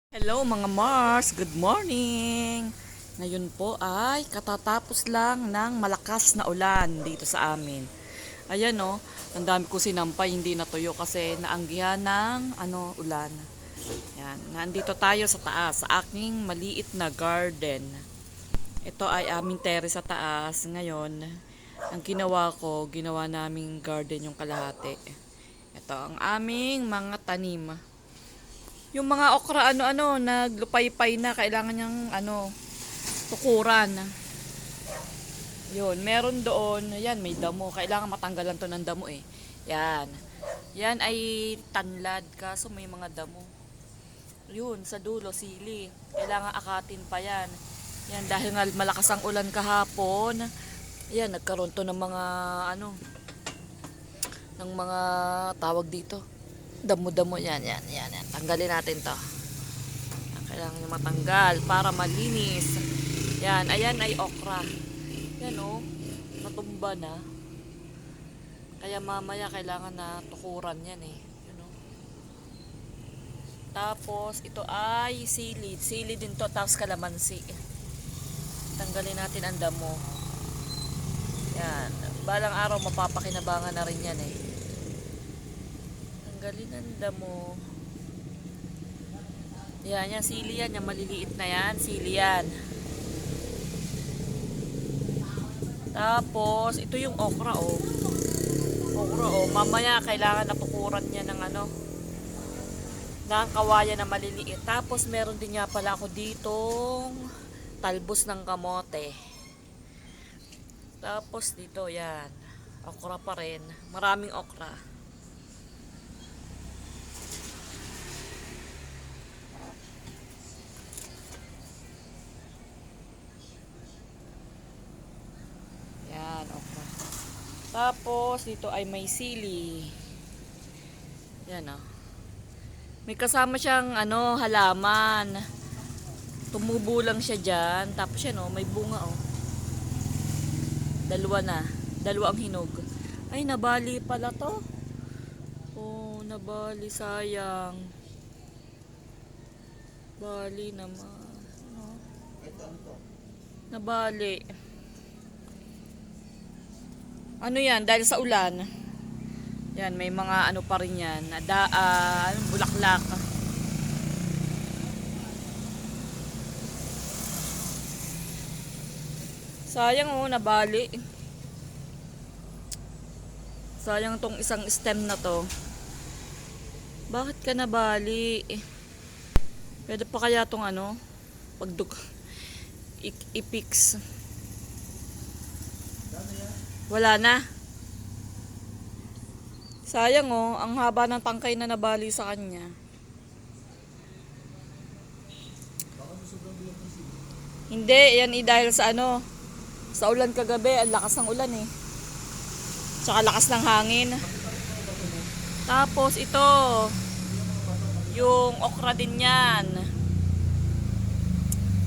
Hello mga Mars, good morning! Ngayon po ay katatapos lang ng malakas na ulan dito sa amin. Ayan o, ang dami ko sinampay, hindi natuyo kasi naanggihan ng ulan. Yan, nandito tayo sa taas, sa aking maliit na garden. Ito ay aming terrace sa taas. Ngayon, ang ginawa naming garden yung kalahati. Ito ang aming mga tanim. Yung mga okra naglupay-pay na, kailangan niyang tukuran. Yun, meron doon, yan may damo, kailangan matanggalan to ng damo eh. Yan. Yan ay tanlad kaso may mga damo. Yun, sa dulo sili. Kailangan akatin pa yan. Yan dahil nga malakas ang ulan kahapon. Yan, nagkaroon to ng mga ng mga tawag dito. Damo-damo yan. Tanggalin natin to. Kailangan nyo matanggal para malinis. Yan, ayan ay okra. Yan o, natumba na. Kaya mamaya kailangan na tukuran yan eh. Yan o. Tapos ito ay sili. Sili din to, tapos kalamansi. Tanggalin natin ang damo. Yan, balang araw mapapakinabangan na rin yan eh. Tanggalin ang damo. Yan, sili yan. Yung maliliit na yan, sili yan. Tapos, ito yung okra, oh. Okra, oh. Mamaya, kailangan napukuran niya ng ng kawayan na maliliit. Tapos, meron din nga pala ako ditong talbos ng kamote. Tapos, dito, yan. Okra pa rin. Maraming okra. Okra. Tapos dito ay may sili. Yan oh. May kasama siyang halaman. Tumubo lang siya diyan. Tapos yan oh, may bunga oh. Dalawa na. Dalawa ang hinog. Ay nabali pala to. Oh, nabali, sayang. Bali naman. Nabali. Ano yan, dahil sa ulan. Yan, may mga pa rin yan. Bulaklak. Sayang oh, nabali. Sayang tong isang stem na to. Bakit ka nabali? Pwede pa kaya tong i-fix. Wala na. Sayang oh, ang haba ng tangkay na nabali sa kanya. Hindi, yan dahil sa sa ulan kagabi, ang lakas ng ulan eh. Tsaka lakas ng hangin. Tapos ito, yung okra din yan.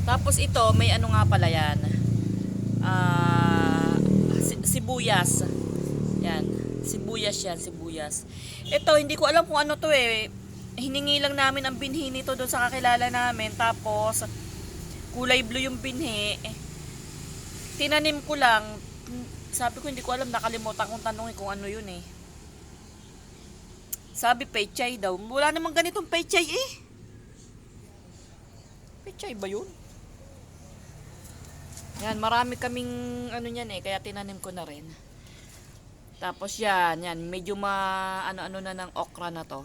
Tapos ito, may nga pala yan. Sibuyas. Yan. Sibuyas yan, sibuyas. Ito, hindi ko alam kung ano to eh. Hiningi lang namin ang binhi nito doon sa kakilala namin. Tapos, kulay blue yung binhi. Tinanim ko lang. Sabi ko, hindi ko alam. Nakalimutan kong tanongin kung ano yun eh. Sabi, pechay daw. Wala namang ganitong pechay eh. Pechay ba yun? Yan, marami kaming niyan eh, kaya tinanim ko na rin. Tapos yan, medyo na ng okra na to.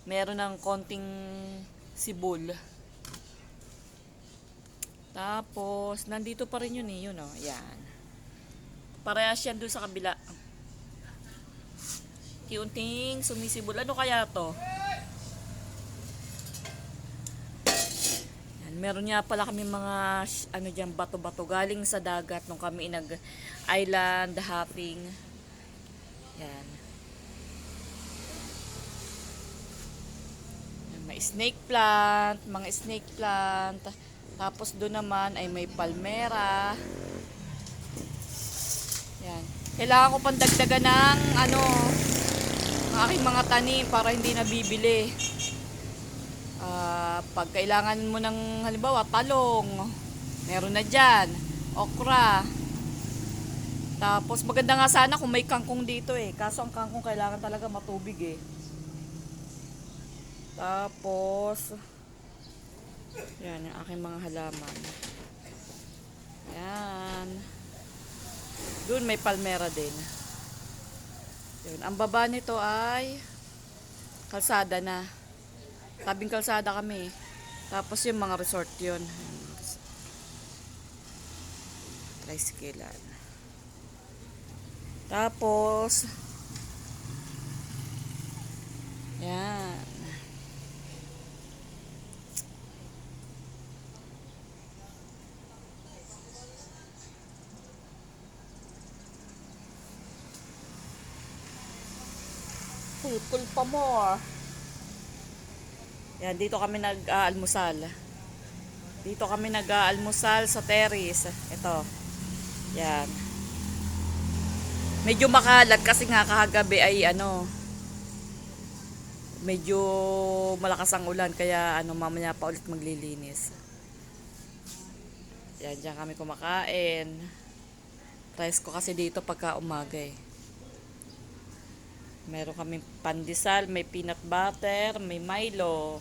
Meron ng konting sibol. Tapos, nandito pa rin yun eh, yun oh, yan. Parehas yan doon sa kabila. Kiunting sumisibol. Ano kaya to? Meron nga pala kami mga diyan bato-bato galing sa dagat nung kami nag-island hopping. Yan. May snake plant, mga snake plant. Tapos doon naman ay may palmera. Yan. Kailangan ko pang dagdagan ng ang aking mga tanim para hindi nabibili. Pag kailangan mo ng halimbawa talong, meron na dyan. Okra. Tapos maganda nga sana kung may kangkong dito eh. Kaso ang kangkong kailangan talaga matubig eh. Tapos yan yung aking mga halaman. Yan. Doon may palmera din. Yun. Ang baba nito ay kalsada na. Tabing kalsada kami. Tapos yung mga resort yun. Tricyclean. Tapos yan. Putol pa more. Yan, dito kami nag-aalmusal. Dito kami nag-aalmusal sa terrace. Ito. Yan. Medyo makalat kasi nga kahagabi ay medyo malakas ang ulan kaya mamaya pa ulit maglilinis. Yan, diyan kami kumakain. Rice ko kasi dito pagka umaga eh. Meron kaming pandesal, may peanut butter, may Milo.